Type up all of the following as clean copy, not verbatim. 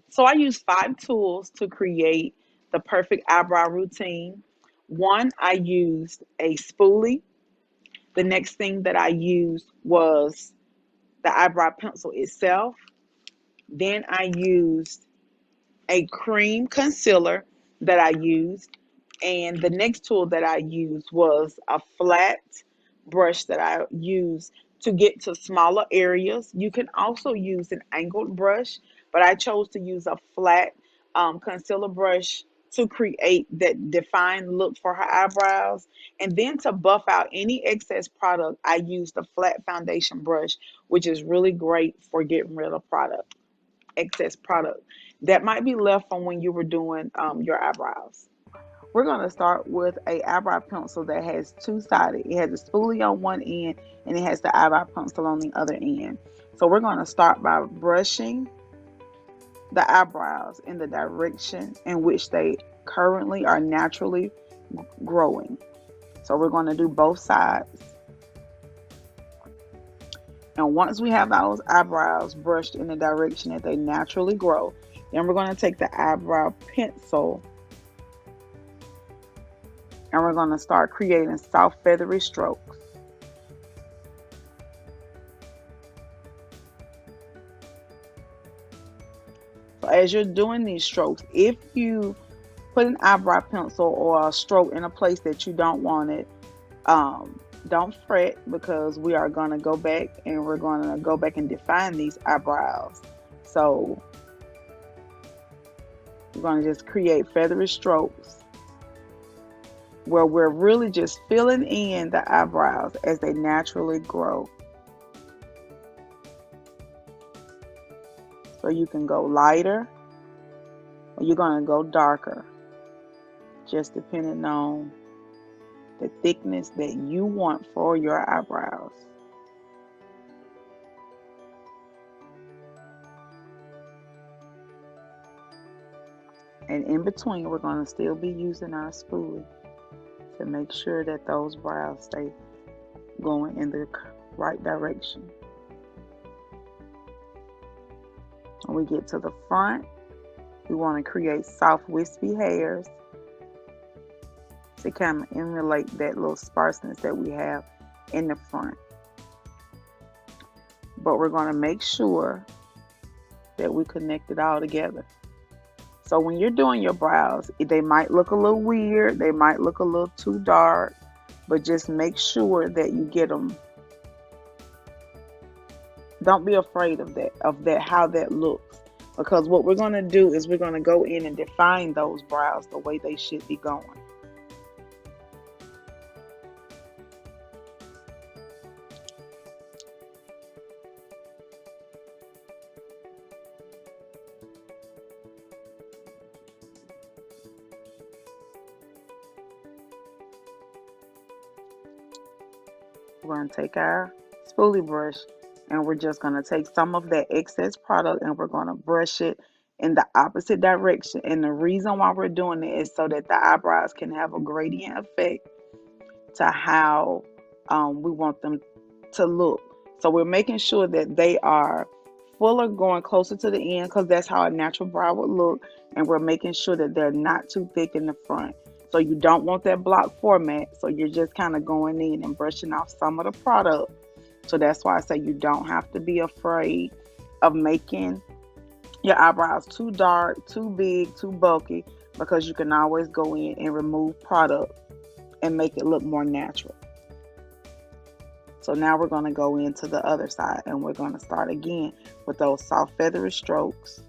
So I use 5 tools to create the perfect eyebrow routine. One, I used a spoolie. The next thing that I used was the eyebrow pencil itself. Then I used a cream concealer that I used. And the next tool that I used was a flat brush that I use to get to smaller areas. You can also use an angled brush, but I chose to use a flat concealer brush to create that defined look for her eyebrows. And then to buff out any excess product, I used a flat foundation brush, which is really great for getting rid of excess product that might be left from when you were doing your eyebrows. We're going to start with a eyebrow pencil that has two-sided. It has a spoolie on one end and it has the eyebrow pencil on the other end. So we're going to start by brushing the eyebrows in the direction in which they currently are naturally growing. So we're going to do both sides. And once we have those eyebrows brushed in the direction that they naturally grow, then we're going to take the eyebrow pencil and we're going to start creating soft feathery strokes. So as you're doing these strokes, if you put an eyebrow pencil or a stroke in a place that you don't want it, don't fret because we are going to go back and we're going to go back and define these eyebrows. So we're going to just create feathery strokes where we're really just filling in the eyebrows as they naturally grow. So you can go lighter or you're going to go darker, just depending on the thickness that you want for your eyebrows. And in between, we're going to still be using our spoolie to make sure that those brows stay going in the right direction. When we get to the front, we want to create soft wispy hairs to kind of emulate that little sparseness that we have in the front. But we're going to make sure that we connect it all together. So when you're doing your brows, they might look a little weird, they might look a little too dark, but just make sure that you get them. Don't be afraid of that how that looks. Because what we're going to do is we're going to go in and define those brows the way they should be going. We're going to take our spoolie brush and we're just going to take some of that excess product and we're going to brush it in the opposite direction. And the reason why we're doing it is so that the eyebrows can have a gradient effect to how we want them to look. So we're making sure that they are fuller going closer to the end because that's how a natural brow would look. And we're making sure that they're not too thick in the front. So you don't want that block format. So you're just kind of going in and brushing off some of the product. So that's why I say you don't have to be afraid of making your eyebrows too dark, too big, too bulky because you can always go in and remove product and make it look more natural. So now we're going to go into the other side and we're going to start again with those soft feathery strokes.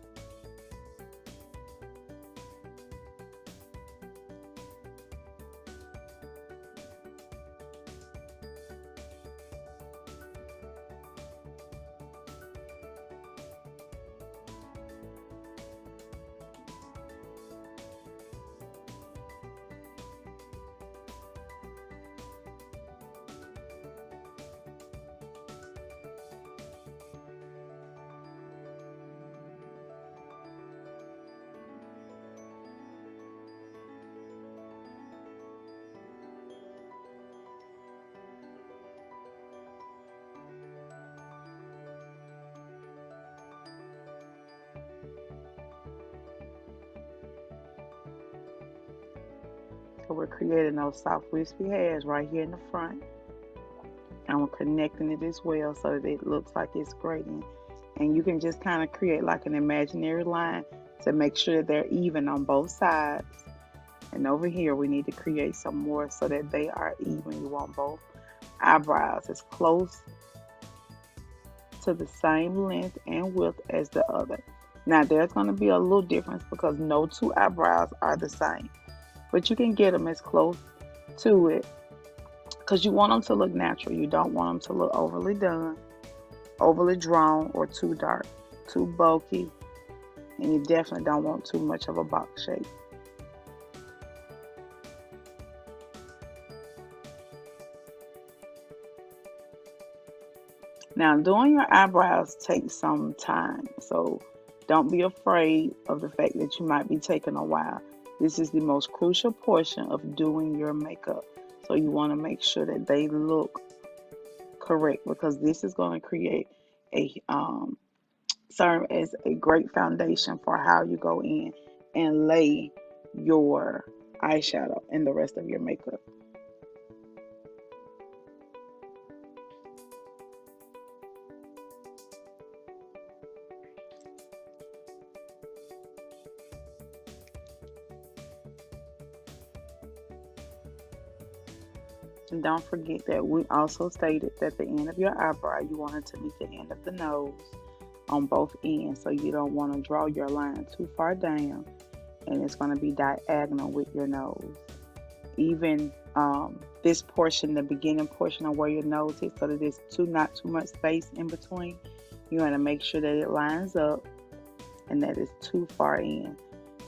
So we're creating those soft wispy hairs right here in the front. And we're connecting it as well so that it looks like it's gradient. And you can just kind of create like an imaginary line to make sure they're even on both sides. And over here, we need to create some more so that they are even. You want both eyebrows as close to the same length and width as the other. Now, there's going to be a little difference because no two eyebrows are the same, but you can get them as close to it because you want them to look natural. You don't want them to look overly done, overly drawn, or too dark, too bulky, and you definitely don't want too much of a box shape. Now, doing your eyebrows takes some time, so don't be afraid of the fact that you might be taking a while. This is the most crucial portion of doing your makeup, so you want to make sure that they look correct because this is going to create a serve as a great foundation for how you go in and lay your eyeshadow and the rest of your makeup. And don't forget that we also stated that the end of your eyebrow, you want it to meet the end of the nose on both ends. So you don't want to draw your line too far down and it's going to be diagonal with your nose. Even this portion, the beginning portion of where your nose is, so that there's not too much space in between, you want to make sure that it lines up and that it's too far in.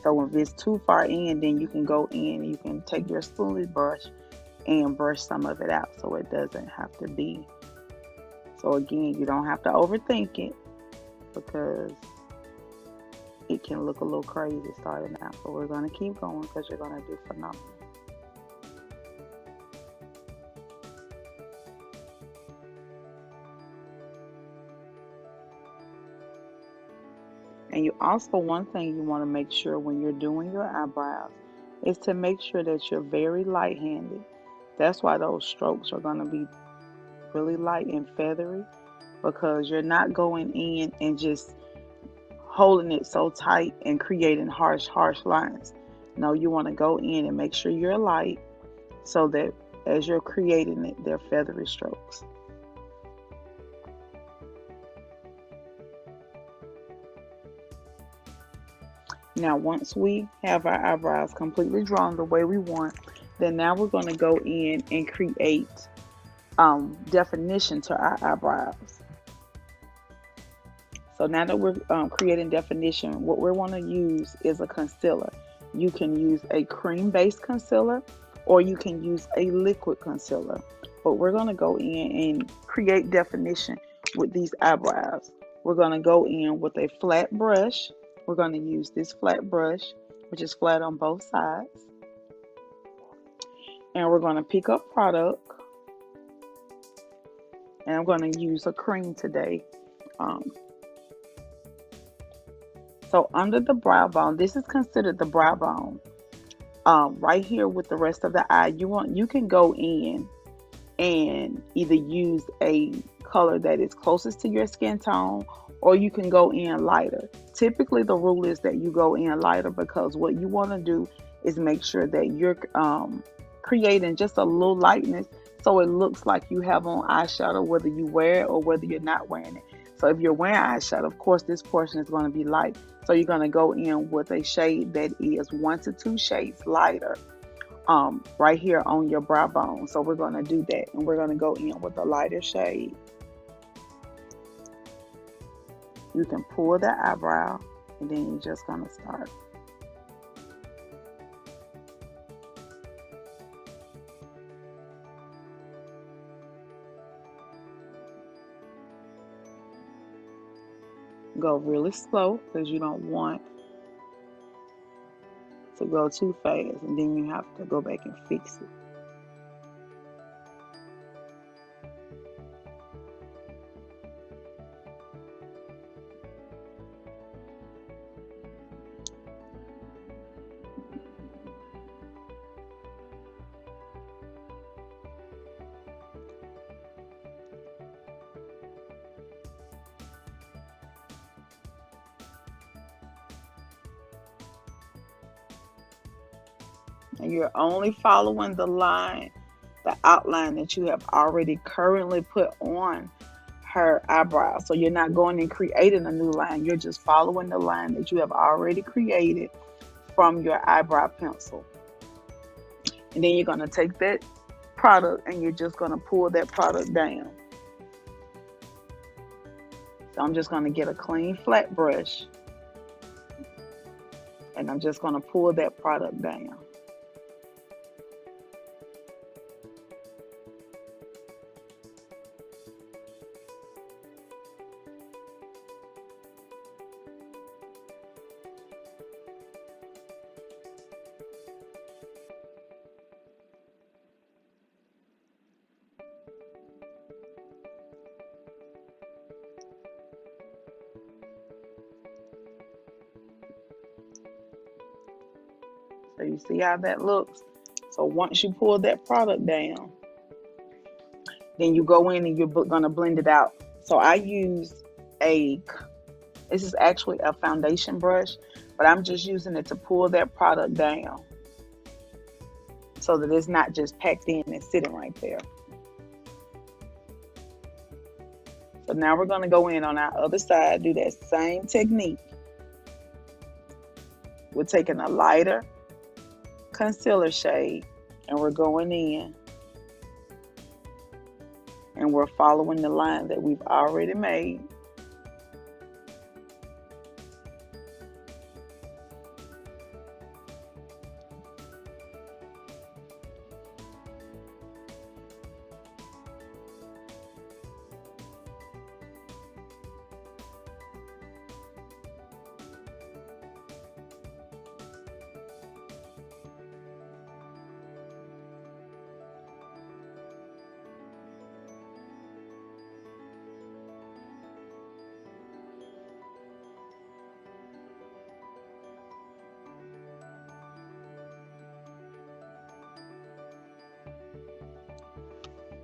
So if it's too far in, then you can go in and you can take your spoolie brush and brush some of it out so it doesn't have to be. So again, you don't have to overthink it because it can look a little crazy starting out. But we're going to keep going because you're going to do phenomenal. And you also, one thing you want to make sure when you're doing your eyebrows is to make sure that you're very light-handed. That's why those strokes are going to be really light and feathery because you're not going in and just holding it so tight and creating harsh lines. No, you want to go in and make sure you're light so that as you're creating it, they're feathery strokes. Now, once we have our eyebrows completely drawn the way we want, then now we're going to go in and create definition to our eyebrows. So now that we're creating definition, what we want to use is a concealer. You can use a cream-based concealer or you can use a liquid concealer. But we're going to go in and create definition with these eyebrows. We're going to go in with a flat brush. We're going to use this flat brush, which is flat on both sides. And we're going to pick up product. And I'm going to use a cream today. So under the brow bone, this is considered the brow bone. Right here with the rest of the eye, you can go in and either use a color that is closest to your skin tone or you can go in lighter. Typically the rule is that you go in lighter because what you want to do is make sure that you're creating just a little lightness so it looks like you have on eyeshadow whether you wear it or whether you're not wearing it. So if you're wearing eyeshadow, of course this portion is going to be light. So you're going to go in with a shade that is 1 to 2 shades lighter right here on your brow bone. So we're going to do that and we're going to go in with a lighter shade. You can pull the eyebrow and then you're just going to start. Go really slow because you don't want to go too fast and then you have to go back and fix it. And you're only following the line, the outline that you have already currently put on her eyebrow. So you're not going and creating a new line. You're just following the line that you have already created from your eyebrow pencil. And then you're going to take that product and you're just going to pull that product down. So I'm just going to get a clean flat brush and I'm just going to pull that product down. So you see how that looks? So once you pull that product down, then you go in and you're going to blend it out. So I use a, this is actually a foundation brush, but I'm just using it to pull that product down so that it's not just packed in and sitting right there. So now we're going to go in on our other side, do that same technique. We're taking a lighter concealer shade and we're going in and we're following the line that we've already made.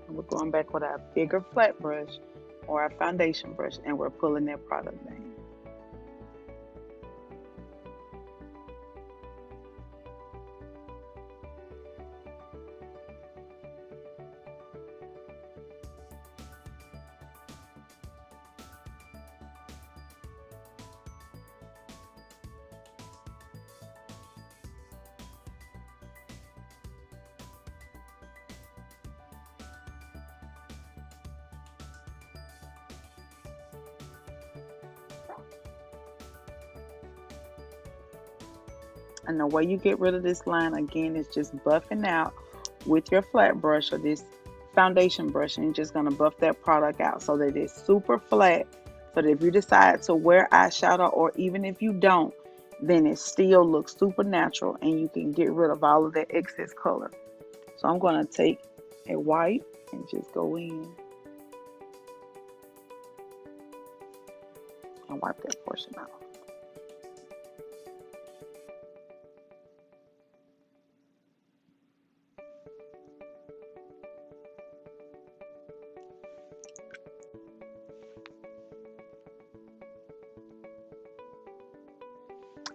And we're going back with our bigger flat brush or our foundation brush and we're pulling that product down. And the way you get rid of this line again is just buffing out with your flat brush or this foundation brush, and you're just going to buff that product out so that it's super flat, so that if you decide to wear eyeshadow or even if you don't, then it still looks super natural and you can get rid of all of that excess color. So I'm going to take a wipe and just go in and wipe that portion out.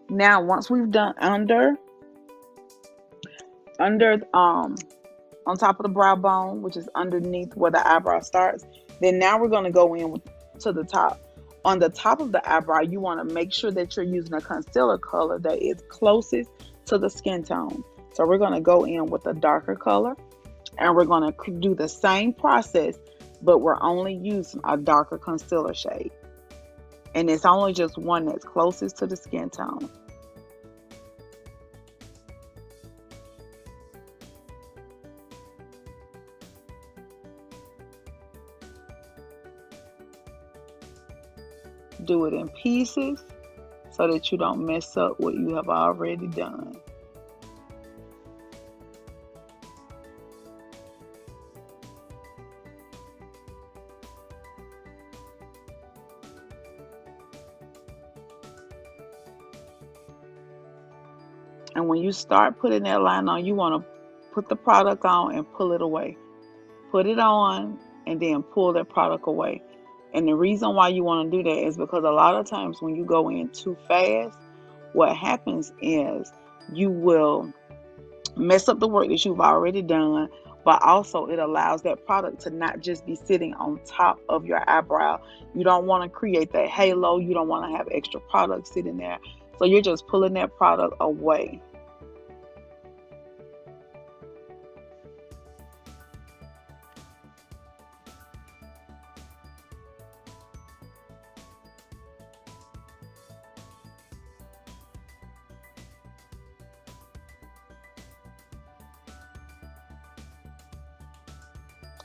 Now, once we've done under on top of the brow bone, which is underneath where the eyebrow starts, then now we're going to go in to the top. On the top of the eyebrow, you want to make sure that you're using a concealer color that is closest to the skin tone. So we're going to go in with a darker color and we're going to do the same process, but we're only using a darker concealer shade. And it's only just one that's closest to the skin tone. Do it in pieces so that you don't mess up what you have already done. And when you start putting that line on, you want to put the product on and pull it away. Put it on and then pull that product away. And the reason why you want to do that is because a lot of times when you go in too fast, what happens is you will mess up the work that you've already done, but also it allows that product to not just be sitting on top of your eyebrow. You don't want to create that halo, you don't want to have extra product sitting there. So you're just pulling that product away.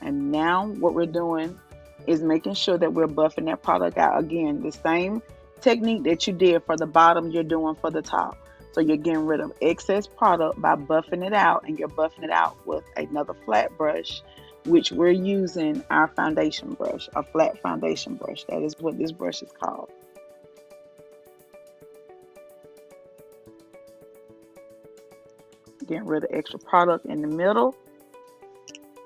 And now what we're doing is making sure that we're buffing that product out. Again, the same technique that you did for the bottom, you're doing for the top. So you're getting rid of excess product by buffing it out, and you're buffing it out with another flat brush, which we're using our foundation brush, a flat foundation brush. That is what this brush is called. Getting rid of extra product in the middle.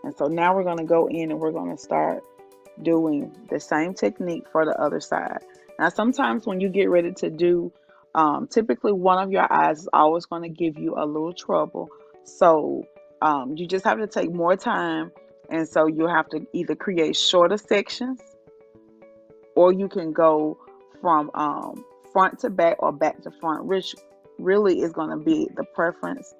And so now we're going to go in and we're going to start doing the same technique for the other side. Now, sometimes when you get ready to do, typically one of your eyes is always going to give you a little trouble. So you just have to take more time. And so you have to either create shorter sections, or you can go from front to back or back to front, which really is going to be the preference,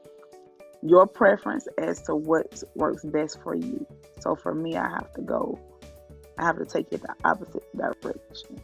your preference as to what works best for you. So for me, I have to take it the opposite direction.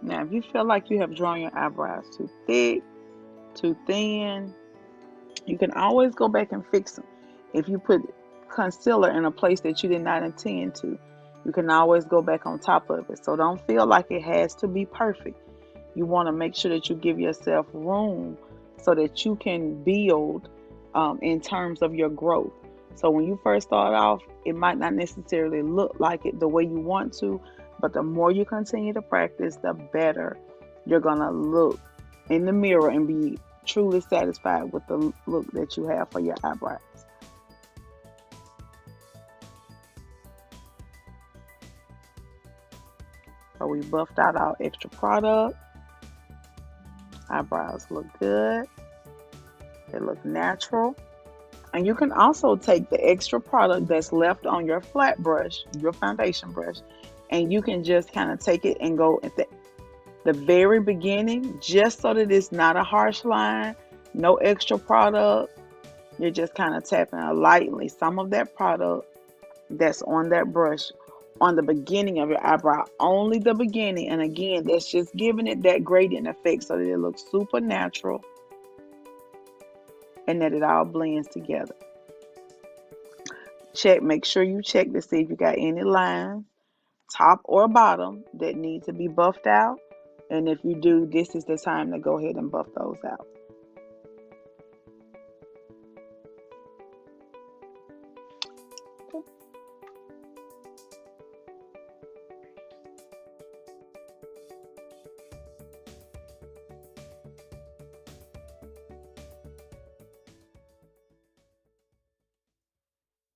Now, if you feel like you have drawn your eyebrows too thick, too thin, you can always go back and fix them. If you put concealer in a place that you did not intend to, you can always go back on top of it. So don't feel like it has to be perfect. You want to make sure that you give yourself room so that you can build in terms of your growth. So when you first start off, it might not necessarily look like it the way you want to, but the more you continue to practice, the better you're going to look in the mirror and be truly satisfied with the look that you have for your eyebrows. So we buffed out our extra product. Eyebrows look good. They look natural. And you can also take the extra product that's left on your flat brush, your foundation brush, and you can just kind of take it and go at the very beginning, just so that it's not a harsh line, no extra product. You're just kind of tapping lightly some of that product that's on that brush on the beginning of your eyebrow, only the beginning. And again, that's just giving it that gradient effect so that it looks super natural and that it all blends together. Make sure you check to see if you got any lines, top or bottom, that need to be buffed out. And if you do, this is the time to go ahead and buff those out.